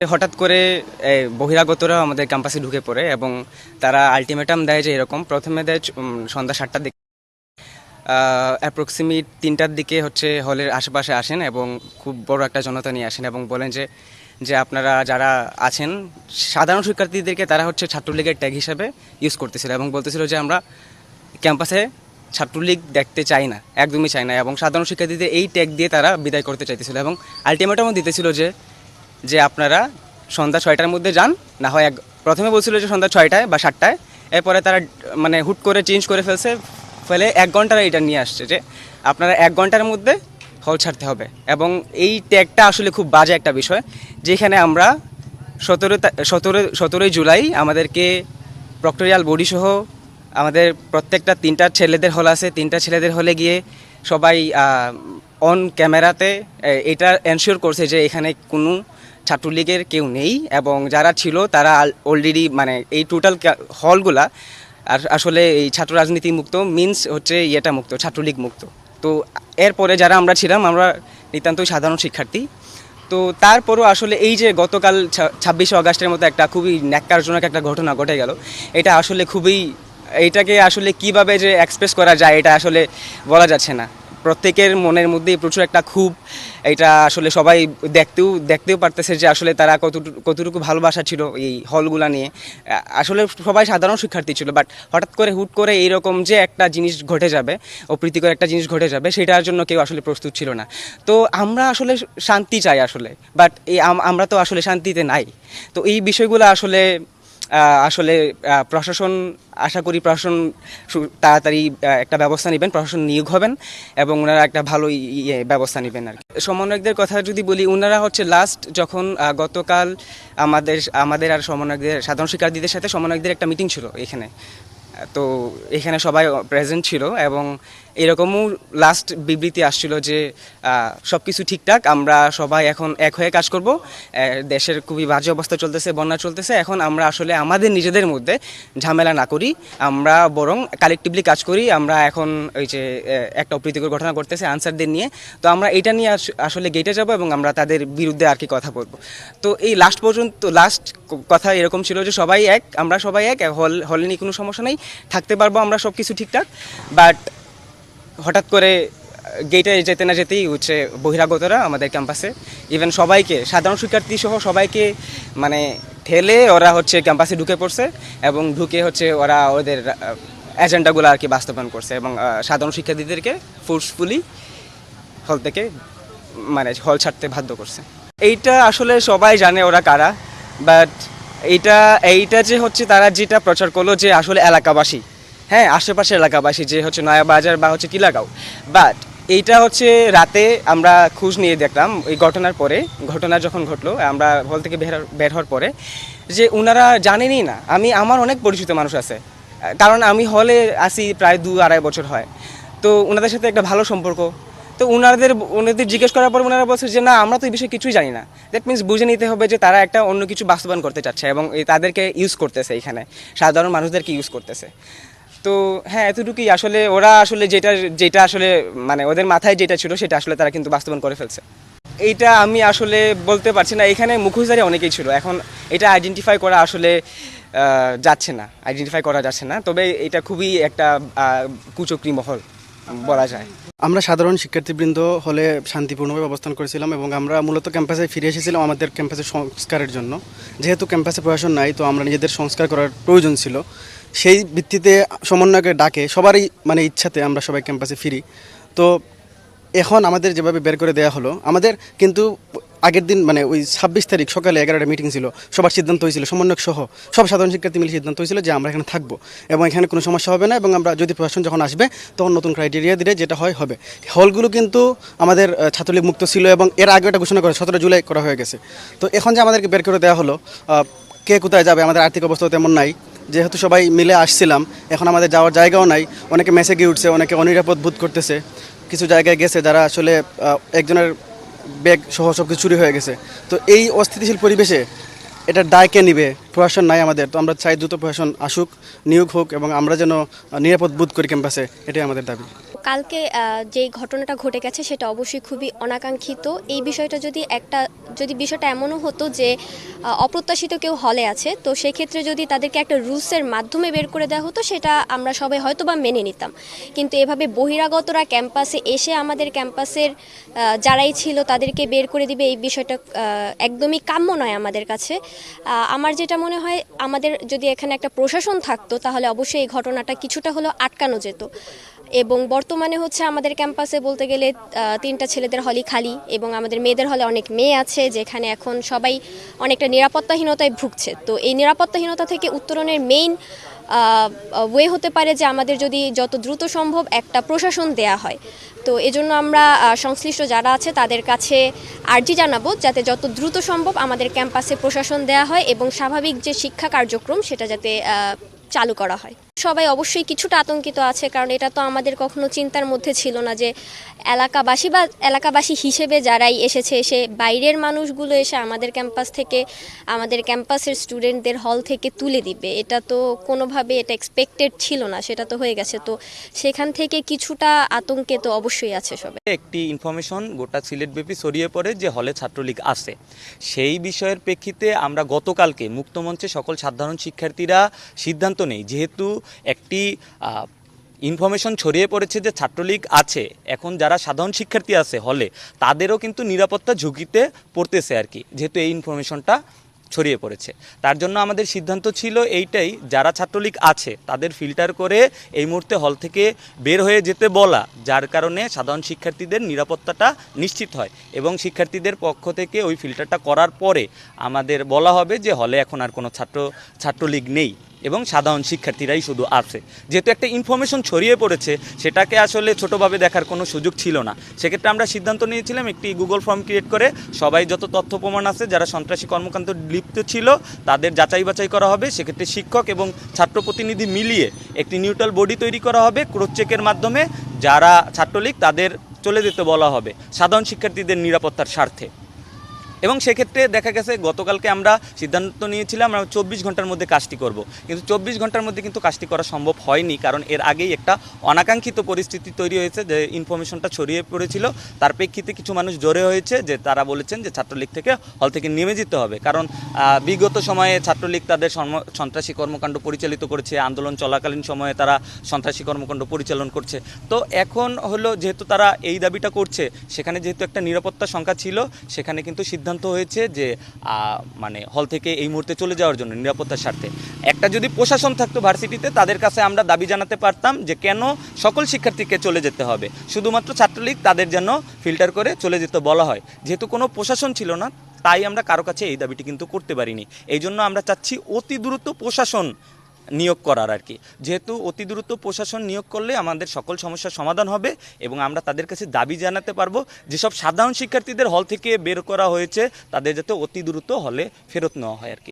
হঠাৎ করে বহিরাগতরা আমাদের ক্যাম্পাসে ঢুকে পড়ে এবং তারা আলটিমেটাম দেয় যে এরকম প্রথমে দেয় সন্ধ্যা 7টার দিকে, অ্যাপ্রক্সিমেট 3টার দিকে হচ্ছে হলের আশেপাশে আসেন এবং খুব বড় একটা জনতা নিয়ে আসেন এবং বলেন যে যে আপনারা যারা আছেন সাধারণ শিক্ষার্থীদেরকে তারা হচ্ছে ছাত্রলীগের ট্যাগ হিসেবে ইউজ করতেছিল এবং বলতেছিল যে আমরা ক্যাম্পাসে ছাত্রলীগ দেখতে চাই না, একদমই চাই না, এবং সাধারণ শিক্ষার্থীদের এই ট্যাগ দিয়ে তারা বিদায় করতে চাইতেছিল এবং আলটিমেটামও দিতেছিল যে যে আপনারা সন্ধ্যা 6টার মধ্যে যান, না হয় প্রথমে বলছিল যে সন্ধ্যা 6টায় বা 7টায়, এরপরে তারা মানে হুট করে চেঞ্জ করে ফেলে 1 ঘন্টার এটা নিয়ে আসছে যে আপনারা 1 ঘন্টার মধ্যে হল ছাড়তে হবে। এবং এই ট্যাগটা আসলে খুব বাজে একটা বিষয়, যেখানে আমরা 17ই জুলাই আমাদেরকে প্রক্টোরিয়াল বডি সহ আমাদের প্রত্যেকটা 3টা ছেলেদের হল আছে, 3টা ছেলেদের হলে গিয়ে সবাই অন ক্যামেরাতে এটা এনশিওর করছে যে এখানে কোনো ছাত্রলীগের কেউ নেই এবং যারা ছিল তারা অলরেডি মানে এই টোটাল হলগুলা আর আসলে এই ছাত্র রাজনীতি মুক্ত মিনস হচ্ছে ইয়েটা মুক্ত, ছাত্রলীগ মুক্ত। তো এরপরে যারা আমরা ছিলাম আমরা নিতান্তই সাধারণ শিক্ষার্থী। তো তারপরও আসলে এই যে গতকাল 26শে আগস্টের মতো একটা খুবই ন্যাক্কারজনক একটা ঘটনা ঘটে গেল, এটা আসলে খুবই, এইটাকে আসলে কিভাবে যে এক্সপ্রেস করা যায় এটা আসলে বলা যাচ্ছে না। প্রত্যেকের মনের মধ্যেই প্রচুর একটা ক্ষোভ, এটা আসলে সবাই দেখতেও পারতেছে যে আসলে তারা কতটুকু ভালোবাসা ছিল এই হলগুলা নিয়ে। আসলে সবাই সাধারণ শিক্ষার্থী ছিল, বাট হুট করে এইরকম যে একটা জিনিস ঘটে যাবে, অপ্রীতিকর একটা জিনিস ঘটে যাবে, সেটার জন্য কেউ আসলে প্রস্তুত ছিল না। তো আমরা আসলে শান্তি চাই আসলে, বাট আমরা তো আসলে শান্তিতে নাই। তো এই বিষয়গুলো আসলে আসলে প্রশাসন, আশা করি প্রশাসন তাড়াতাড়ি একটা ব্যবস্থা নেবেন, প্রশাসন নিয়োগ হবেন এবং ওনারা একটা ভালো ব্যবস্থা নেবেন আর কি। সমন্বয়কদের কথা যদি বলি, ওনারা হচ্ছে লাস্ট যখন গতকাল আমাদের আর সমন্বয়কদের সাধারণ শিক্ষার্থীদের সাথে সমন্বয়কদের একটা মিটিং ছিল এখানে, তো এখানে সবাই প্রেজেন্ট ছিল এবং এরকমও লাস্ট বিবৃতি আসছিল যে সব কিছু ঠিকঠাক, আমরা সবাই এখন এক হয়ে কাজ করব, দেশের খুবই বাজে অবস্থা চলতেছে, বন্যা চলতেছে, এখন আমরা আসলে আমাদের নিজেদের মধ্যে ঝামেলা না করি, আমরা বরং কালেকটিভলি কাজ করি। আমরা এখন ওই যে একটা অপ্রীতিকর ঘটনা ঘটতেছে আনসারদের নিয়ে, তো আমরা এটা নিয়ে আসলে গেটে যাব এবং আমরা তাদের বিরুদ্ধে আর কি কথা বলবো। তো এই লাস্ট পর্যন্ত লাস্ট কথা এরকম ছিল যে সবাই এক, আমরা সবাই এক, হলে নিয়ে কোনো সমস্যা নেই, থাকতে পারবো আমরা, সব কিছু ঠিকঠাক। বাট হঠাৎ করে গেটে যেতে না যেতেই হচ্ছে বহিরাগতরা আমাদের ক্যাম্পাসে ইভেন সবাইকে, সাধারণ শিক্ষার্থী সহ সবাইকে মানে ঠেলে ওরা হচ্ছে ক্যাম্পাসে ঢুকে পড়ছে এবং ঢুকে হচ্ছে ওরা ওদের এজেন্ডাগুলো আর কি বাস্তবায়ন করছে এবং সাধারণ শিক্ষার্থীদেরকে ফোর্সফুলি হল থেকে মানে হল ছাড়তে বাধ্য করছে। এইটা আসলে সবাই জানে ওরা কারা, বাট এইটা যে হচ্ছে তারা যেটা প্রচার করলো যে আসলে এলাকাবাসী, হ্যাঁ আশেপাশের এলাকাবাসী যে হচ্ছে নয়াবাজার বা হচ্ছে কিলাগাঁও, বাট এইটা হচ্ছে রাতে আমরা খোঁজ নিয়ে দেখলাম এই ঘটনা যখন ঘটলো, আমরা হল থেকে বের হওয়ার পরে যে ওনারা জানেনই না। আমার অনেক পরিচিত মানুষ আছে, কারণ আমি হলে আসি প্রায় 2-2.5 বছর হয়, তো ওনাদের সাথে একটা ভালো সম্পর্ক। তো ওনাদের জিজ্ঞেস করার পর ওনারা বলছে যে না আমরা তো এই বিষয়ে কিছুই জানি না। দ্যাট মিনস বুঝে নিতে হবে যে তারা একটা অন্য কিছু বাস্তবায়ন করতে চাচ্ছে এবং তাদেরকে ইউজ করতেছে, এখানে সাধারণ মানুষদেরকে ইউজ করতেছে। তো হ্যাঁ এতটুকুই, আসলে ওরা আসলে যেটা আসলে মানে ওদের মাথায় যেটা ছিল সেটা আসলে তারা কিন্তু বাস্তবায়ন করে ফেলছে। এইটা আমি আসলে বলতে পারছি না, এখানে মুখোশধারী অনেকেই ছিল, এখন এটা আইডেন্টিফাই করা আসলে যাচ্ছে না, তবে এটা খুবই একটা কুচক্রী মহল বলা যায়। আমরা সাধারণ শিক্ষার্থীবৃন্দ হলে শান্তিপূর্ণভাবে অবস্থান করেছিলাম এবং আমরা মূলত ক্যাম্পাসে ফিরে এসেছিলাম আমাদের ক্যাম্পাসের সংস্কারের জন্য। যেহেতু ক্যাম্পাসে প্রশাসন নাই, তো আমরা নিজেদের সংস্কার করার প্রয়োজন ছিল, সেই ভিত্তিতে সমন্বয়কের ডাকে সবারই মানে ইচ্ছাতে আমরা সবাই ক্যাম্পাসে ফিরি। তো এখন আমাদের যেভাবে বের করে দেওয়া হলো, আমাদের কিন্তু আগের দিন মানে ওই 26 তারিখ সকালে 11টা মিটিং ছিল, সবার সিদ্ধান্ত হয়েছিল, সমন্বয়ক সহ সব সাধারণ শিক্ষার্থী মিলে সিদ্ধান্ত হয়েছিল যে আমরা এখানে থাকবো এবং এখানে কোনো সমস্যা হবে না এবং আমরা যদি প্রশাসন যখন আসবে তখন নতুন ক্রাইটেরিয়া দিলে যেটা হবে। হলগুলো কিন্তু আমাদের ছাত্রলীগ মুক্ত ছিল এবং এর আগে একটা ঘোষণা করে 17 জুলাই করা হয়ে গেছে। তো এখন যে আমাদেরকে বের করে দেওয়া হলো, কে কোথায় যাবে, আমাদের আর্থিক অবস্থা তেমন নাই, যেহেতু সবাই মিলে আসছিলাম, এখন আমাদের যাওয়ার জায়গাও নাই, অনেকে মেসে গিয়ে উঠছে, অনেকে অনিরাপদ বোধ করতেছে, কিছু জায়গায় গেছে যারা আসলে একজনের ব্যাগ সহ সব কিছু চুরি হয়ে গেছে। তো এই অস্থিতিশীল পরিবেশে এটার দায় কে নিবে? প্রশাসন নাই আমাদের, তো আমরা চাই দ্রুত প্রশাসন আসুক, নিয়োগ হোক এবং আমরা যেন নিরাপদ বোধ করি ক্যাম্পাসে, এটাই আমাদের দাবি। কালকে যে ঘটনাটা ঘটে গেছে সেটা অবশ্যই খুবই অনাকাঙ্ক্ষিত। এই বিষয়টা যদি বিষয়টা এমনও হতো যে অপ্রত্যাশিত কেউ হলে আছে, তো সেক্ষেত্রে যদি তাদেরকে একটা রুলসের মাধ্যমে বের করে দেওয়া হতো সেটা আমরা সবাই হয়তো বা মেনে নিতাম। কিন্তু এভাবে বহিরাগতরা ক্যাম্পাসে এসে আমাদের ক্যাম্পাসের যারাই ছিল তাদেরকে বের করে দিবে, এই বিষয়টা একদমই কাম্য নয় আমাদের কাছে। আমার যেটা মনে হয়, আমাদের যদি এখানে একটা প্রশাসন থাকতো তাহলে অবশ্যই এই ঘটনাটা কিছুটা হলেও আটকানো যেত। এবং বর্তমানে হচ্ছে আমাদের ক্যাম্পাসে বলতে গেলে 3টা ছেলেদের হলই খালি এবং আমাদের মেয়েদের হলে অনেক মেয়ে আছে, যেখানে এখন সবাই অনেকটা নিরাপত্তাহীনতায় ভুগছে। তো এই নিরাপত্তাহীনতা থেকে উত্তরণের মেইন ওয়ে হতে পারে যে আমাদের যদি যত দ্রুত সম্ভব একটা প্রশাসন দেয়া হয়। তো এজন্য আমরা সংশ্লিষ্ট যারা আছে তাদের কাছে আর্জি জানাবো যাতে যত দ্রুত সম্ভব আমাদের ক্যাম্পাসে প্রশাসন দেয়া হয় এবং স্বাভাবিক যে শিক্ষা কার্যক্রম সেটা যাতে চালু করা হয়। সবাই অবশ্যই কিছুটা আতঙ্কিত আছে, কারণ এটা তো আমাদের কখনো চিন্তার মধ্যে ছিল না যে এলাকাবাসী হিসেবে যারাই এসে বাইরের মানুষগুলো এসে আমাদের ক্যাম্পাস থেকে আমাদের ক্যাম্পাসের স্টুডেন্টদের হল থেকে তুলে দিবে। এটা তো কোনোভাবে এটা এক্সপেক্টেড ছিল না, সেটা তো হয়ে গেছে। তো সেখান থেকে কিছুটা আতঙ্কে তো অবশ্যই আছে সবাই। একটি ইনফরমেশন গোটা সিলেটব্যাপী ছড়িয়ে পড়ে যে হলে ছাত্রলীগ আছে। সেই বিষয়ের প্রেক্ষিতে আমরা গতকালকে মুক্তমঞ্চে সকল সাধারণ শিক্ষার্থীরা সিদ্ধান্ত নেই, যেহেতু একটি ইনফরমেশন ছড়িয়ে পড়েছে যে ছাত্রলীগ আছে, এখন যারা সাধারণ শিক্ষার্থী আছে হলে তাদেরও কিন্তু নিরাপত্তা ঝুঁকিতে পড়তেছে আর কি, যেহেতু এই ইনফরমেশনটা ছড়িয়ে পড়েছে। তার জন্য আমাদের সিদ্ধান্ত ছিল এইটাই, যারা ছাত্রলীগ আছে তাদের ফিল্টার করে এই মুহূর্তে হল থেকে বের হয়ে যেতে বলা, যার কারণে সাধারণ শিক্ষার্থীদের নিরাপত্তাটা নিশ্চিত হয় এবং শিক্ষার্থীদের পক্ষ থেকে ওই ফিল্টারটা করার পরে আমাদের বলা হবে যে হলে এখন আর কোনো ছাত্রলীগ নেই এবং সাধারণ শিক্ষার্থীরাই শুধু আছে। যেহেতু একটা ইনফরমেশন ছড়িয়ে পড়েছে, সেটাকে আসলে ছোটোভাবে দেখার কোনো সুযোগ ছিল না। সেক্ষেত্রে আমরা সিদ্ধান্ত নিয়েছিলাম একটি গুগল ফর্ম ক্রিয়েট করে সবাই যত তথ্য প্রমাণ আছে যারা সন্ত্রাসী কর্মকাণ্ড লিপ্ত ছিল তাদের যাচাই বাছাই করা হবে। সেক্ষেত্রে শিক্ষক এবং ছাত্র প্রতিনিধি মিলিয়ে একটি নিউট্রাল বডি তৈরি করা হবে, ক্রস চেকের মাধ্যমে যারা ছাত্রলীগ তাদের চলে যেতে বলা হবে সাধারণ শিক্ষার্থীদের নিরাপত্তার স্বার্থে। এবং সেক্ষেত্রে দেখা গেছে গতকালকে আমরা সিদ্ধান্ত নিয়েছিলাম আমরা 24 ঘন্টার মধ্যে কাজটি করব, কিন্তু 24 ঘন্টার মধ্যে কিন্তু কাজটি করা সম্ভব হয়নি, কারণ এর আগেই একটা অনাকাঙ্ক্ষিত পরিস্থিতি তৈরি হয়েছে যে ইনফরমেশনটা ছড়িয়ে পড়েছিল। তার প্রেক্ষিতে কিছু মানুষ জড়ো হয়েছে যে তারা বলেছেন যে ছাত্রলীগ থেকে হল থেকে নেমে যেতে হবে, কারণ বিগত সময়ে ছাত্রলীগ তাদের সন্ত্রাসী কর্মকাণ্ড পরিচালিত করেছে, আন্দোলন চলাকালীন সময়ে তারা সন্ত্রাসী কর্মকাণ্ড পরিচালন করছে। তো এখন হলো যেহেতু তারা এই দাবিটা করছে, সেখানে যেহেতু একটা নিরাপত্তা সংখ্যা ছিল, সেখানে কিন্তু সিদ্ধান্ত হয়েছে যে মানে হল থেকে এই মুহূর্তে চলে যাওয়ার জন্য নিরাপত্তার স্বার্থে। একটা যদি প্রশাসন থাকতো ভার্সিটিতে, তাদের কাছে আমরা দাবি জানাতে পারতাম যে কেন সকল শিক্ষার্থীকে চলে যেতে হবে, শুধুমাত্র ছাত্রলীগ তাদের জন্য ফিল্টার করে চলে যেতে বলা হয়। যেহেতু কোনো প্রশাসন ছিল না, তাই আমরা কারো কাছে এই দাবিটি কিন্তু করতে পারিনি। এই জন্য আমরা চাচ্ছি অতি দ্রুত প্রশাসন নিয়োগ করার আর কি। যেহেতু অতি দ্রুত প্রশাসন নিয়োগ করলে আমাদের সকল সমস্যার সমাধান হবে এবং আমরা তাদের কাছে দাবি জানাতে পারবো যেসব সাধারণ শিক্ষার্থীদের হল থেকে বের করা হয়েছে তাদের যাতে অতি দ্রুত হলে ফেরত নেওয়া হয় আর কি।